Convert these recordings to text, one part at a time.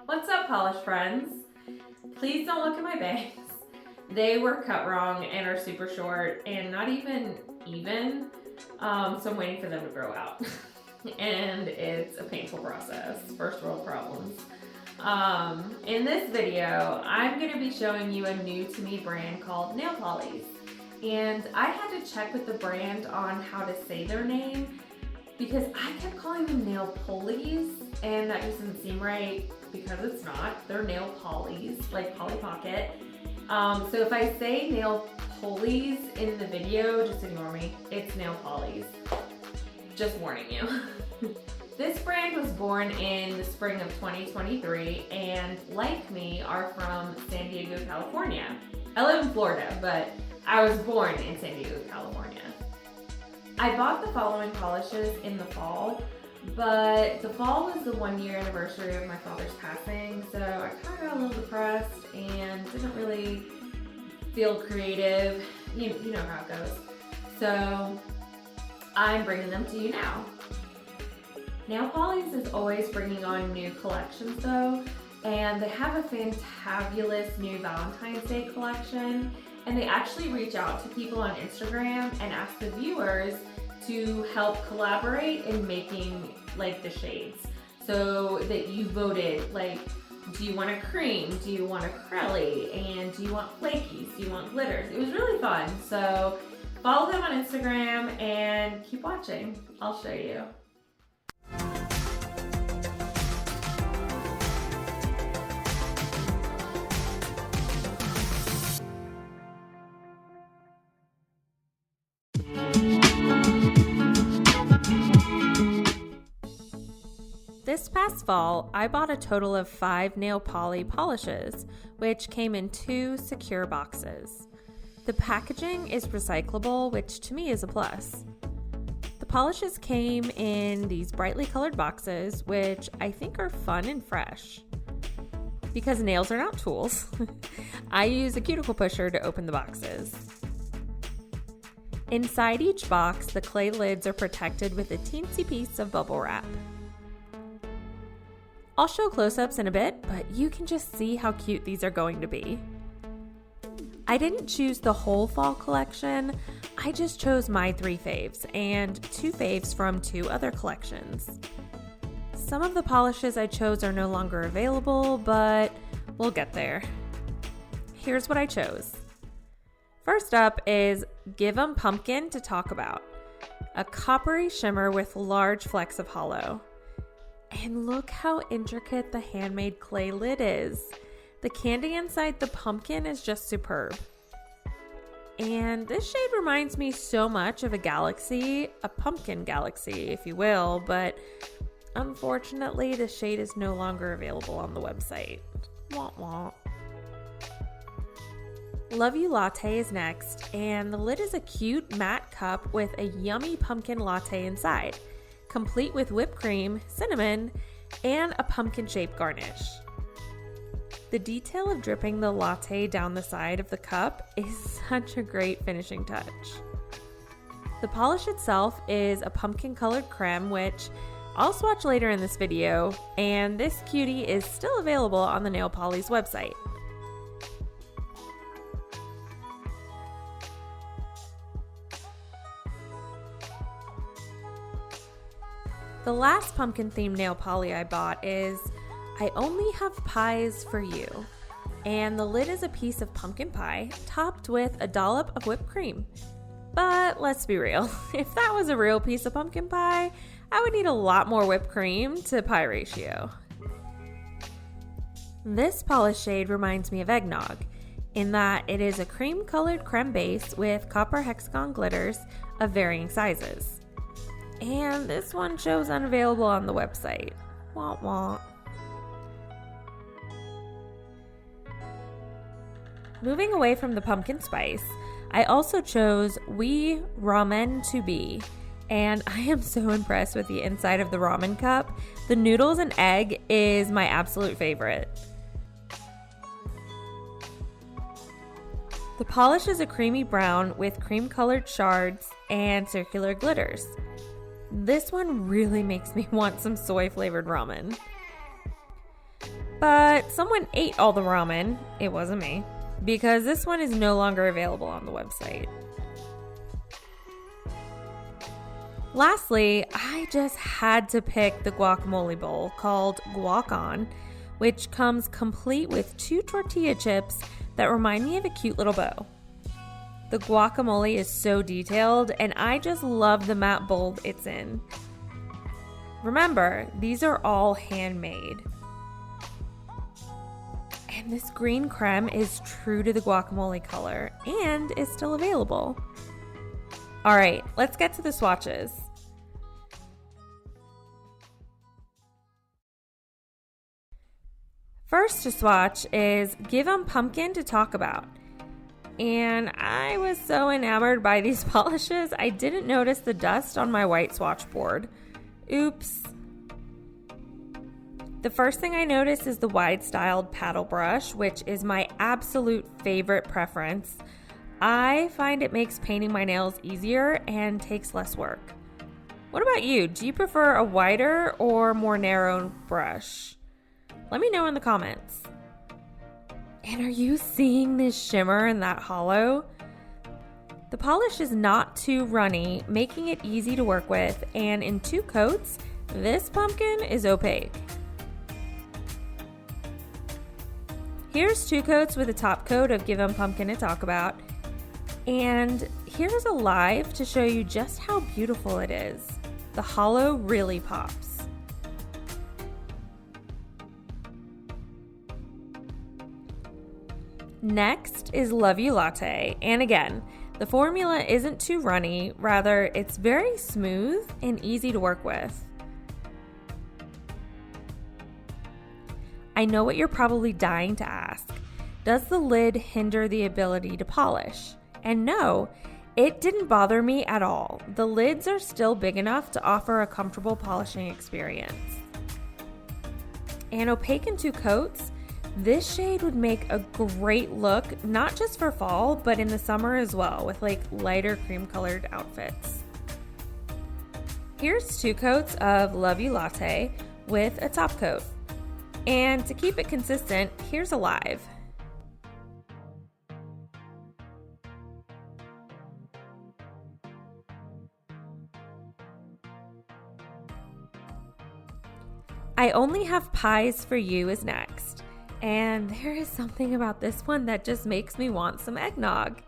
What's up, polish friends? Please don't look at my bangs. They were cut wrong and are super short and not even. So I'm waiting for them to grow out. And it's a painful process. First world problems. In this video, I'm going to be showing you a new to me brand called Nailpollies. And I had to check with the brand on how to say their name because I kept calling them Nailpollies, and that just doesn't seem right because it's not. They're Nailpollies, like Polly Pocket. So if I say Nailpollies in the video, just ignore me. It's Nailpollies. Just warning you. This brand was born in the spring of 2023 and, like me, are from San Diego, California. I live in Florida, but I was born in San Diego, California. I bought the following polishes in the fall, but the fall was the 1-year anniversary of my father's passing, so I kind of got a little depressed and didn't really feel creative. You know how it goes. So I'm bringing them to you now. Nailpollies is always bringing on new collections though, and they have a fantabulous new Valentine's Day collection, and they actually reach out to people on Instagram and ask the viewers to help collaborate in making like the shades. So that you voted, like, do you want a cream? Do you want a crelly? And do you want flakies? Do you want glitters? It was really fun. So follow them on Instagram and keep watching. I'll show you. This past fall, I bought a total of 5 Nailpolly polishes, which came in 2 secure boxes. The packaging is recyclable, which to me is a plus. The polishes came in these brightly colored boxes, which I think are fun and fresh. Because nails are not tools, I use a cuticle pusher to open the boxes. Inside each box, the clay lids are protected with a teensy piece of bubble wrap. I'll show close-ups in a bit, but you can just see how cute these are going to be. I didn't choose the whole fall collection, I just chose my 3 faves and 2 faves from 2 other collections. Some of the polishes I chose are no longer available, but we'll get there. Here's what I chose. First up is Give 'em Pumpkin to talk about. A coppery shimmer with large flecks of hollow. And look how intricate the handmade clay lid is. The candy inside the pumpkin is just superb. And this shade reminds me so much of a galaxy, a pumpkin galaxy, if you will, but unfortunately the shade is no longer available on the website. Wah wah. Love You Latte is next, and the lid is a cute matte cup with a yummy pumpkin latte inside, complete with whipped cream, cinnamon, and a pumpkin-shaped garnish. The detail of dripping the latte down the side of the cup is such a great finishing touch. The polish itself is a pumpkin-colored creme, which I'll swatch later in this video, and this cutie is still available on the Nailpollies website. The last pumpkin-themed nail poly I bought is I Only Have Pies for You, and the lid is a piece of pumpkin pie topped with a dollop of whipped cream. But let's be real, if that was a real piece of pumpkin pie, I would need a lot more whipped cream to pie ratio. This polish shade reminds me of eggnog, in that it is a cream-colored creme base with copper hexagon glitters of varying sizes. And this one shows unavailable on the website. Wah wah. Moving away from the pumpkin spice, I also chose We Ramen to Be, and I am so impressed with the inside of the ramen cup. The noodles and egg is my absolute favorite. The polish is a creamy brown with cream-colored shards and circular glitters. This one really makes me want some soy-flavored ramen. But someone ate all the ramen, it wasn't me, because this one is no longer available on the website. Lastly, I just had to pick the guacamole bowl called Guac On, which comes complete with 2 tortilla chips that remind me of a cute little bow. The guacamole is so detailed, and I just love the matte bowl it's in. Remember, these are all handmade. And this green creme is true to the guacamole color and is still available. All right, let's get to the swatches. First to swatch is Give 'em Pumpkin to Talk About. And I was so enamored by these polishes, I didn't notice the dust on my white swatch board. Oops. The first thing I noticed is the wide-styled paddle brush, which is my absolute favorite preference. I find it makes painting my nails easier and takes less work. What about you? Do you prefer a wider or more narrow brush? Let me know in the comments. And are you seeing this shimmer and that hollow? The polish is not too runny, making it easy to work with, and in 2 coats, this pumpkin is opaque. Here's 2 coats with a top coat of Give 'em Pumpkin to Talk About, and here's a live to show you just how beautiful it is. The hollow really pops. Next is Love You Latte, and again, the formula isn't too runny, rather it's very smooth and easy to work with. I know what you're probably dying to ask. Does the lid hinder the ability to polish? And no, it didn't bother me at all. The lids are still big enough to offer a comfortable polishing experience. And opaque in 2 coats, this shade would make a great look, not just for fall, but in the summer as well, with like lighter cream colored outfits. Here's 2 coats of Love You Latte with a top coat. And to keep it consistent, here's a live. I Only Have Pies for You is next. And there is something about this one that just makes me want some eggnog.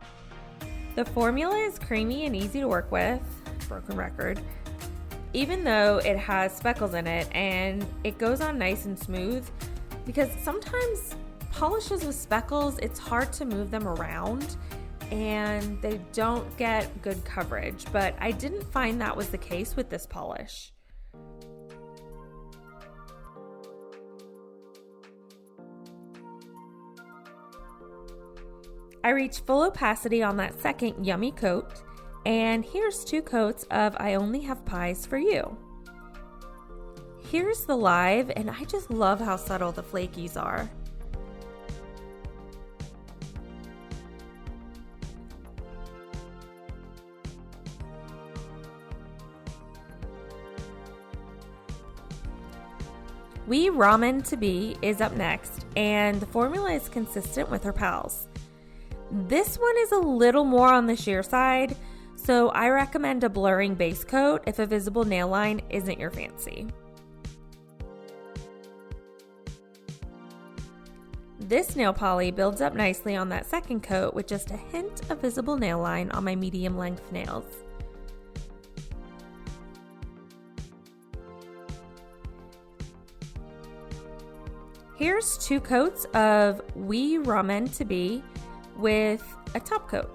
The formula is creamy and easy to work with, broken record, even though it has speckles in it, and it goes on nice and smooth, because sometimes polishes with speckles, it's hard to move them around and they don't get good coverage, but I didn't find that was the case with this polish. I reached full opacity on that second yummy coat, and here's 2 coats of I Only Have Pies for You. Here's the live, and I just love how subtle the flakies are. We Ramen to Be is up next, and the formula is consistent with her pals. This one is a little more on the sheer side, so I recommend a blurring base coat if a visible nail line isn't your fancy. This nail poly builds up nicely on that second coat with just a hint of visible nail line on my medium length nails. Here's 2 coats of We Ramen to Be with a top coat.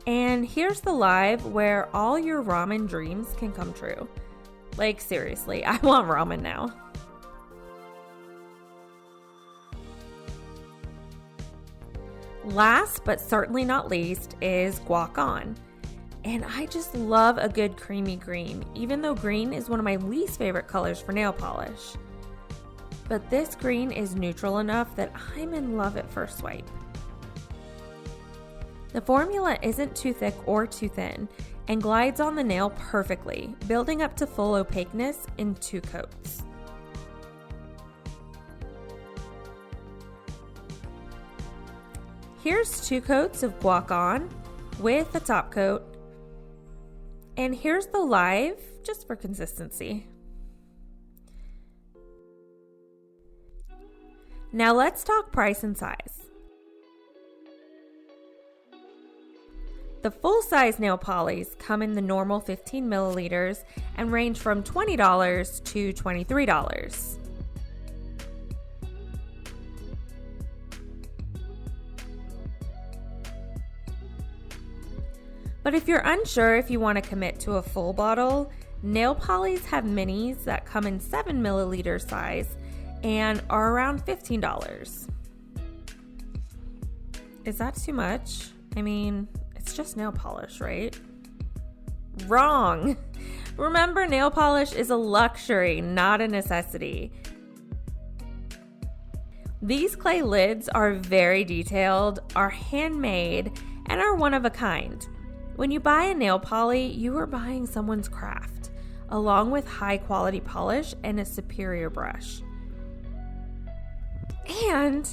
And here's the live where all your ramen dreams can come true. Like seriously, I want ramen now. Last but certainly not least is Guac On. And I just love a good creamy green, even though green is one of my least favorite colors for nail polish. But this green is neutral enough that I'm in love at first swipe. The formula isn't too thick or too thin and glides on the nail perfectly, building up to full opaqueness in 2 coats. Here's 2 coats of guac on with a top coat. And here's the live, just for consistency. Now let's talk price and size. The full-size Nailpollies come in the normal 15 milliliters and range from $20 to $23. But if you're unsure if you want to commit to a full bottle, Nailpollies have minis that come in 7 milliliter size and are around $15. Is that too much? I mean, it's just nail polish, right? Wrong! Remember, nail polish is a luxury, not a necessity. These clay lids are very detailed, are handmade, and are one of a kind. When you buy a nail poly, you are buying someone's craft, along with high quality polish and a superior brush. And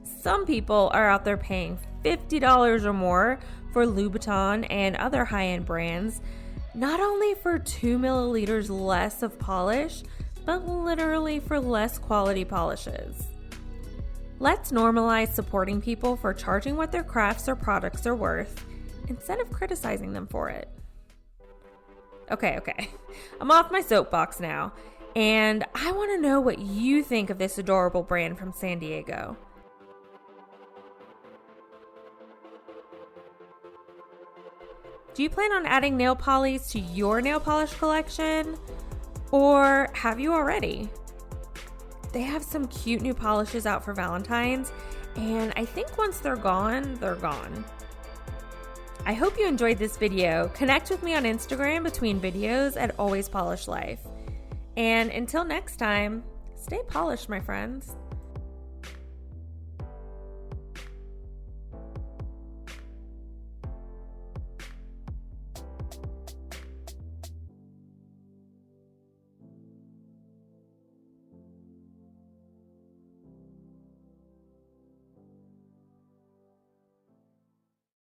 some people are out there paying $50 or more for Louboutin and other high-end brands, not only for 2 milliliters less of polish, but literally for less quality polishes. Let's normalize supporting people for charging what their crafts or products are worth, instead of criticizing them for it. Okay. I'm off my soapbox now, and I want to know what you think of this adorable brand from San Diego. Do you plan on adding nail polys to your nail polish collection? Or have you already? They have some cute new polishes out for Valentine's, and I think once they're gone, they're gone. I hope you enjoyed this video. Connect with me on Instagram between videos at Always Polish Life. And until next time, stay polished, my friends.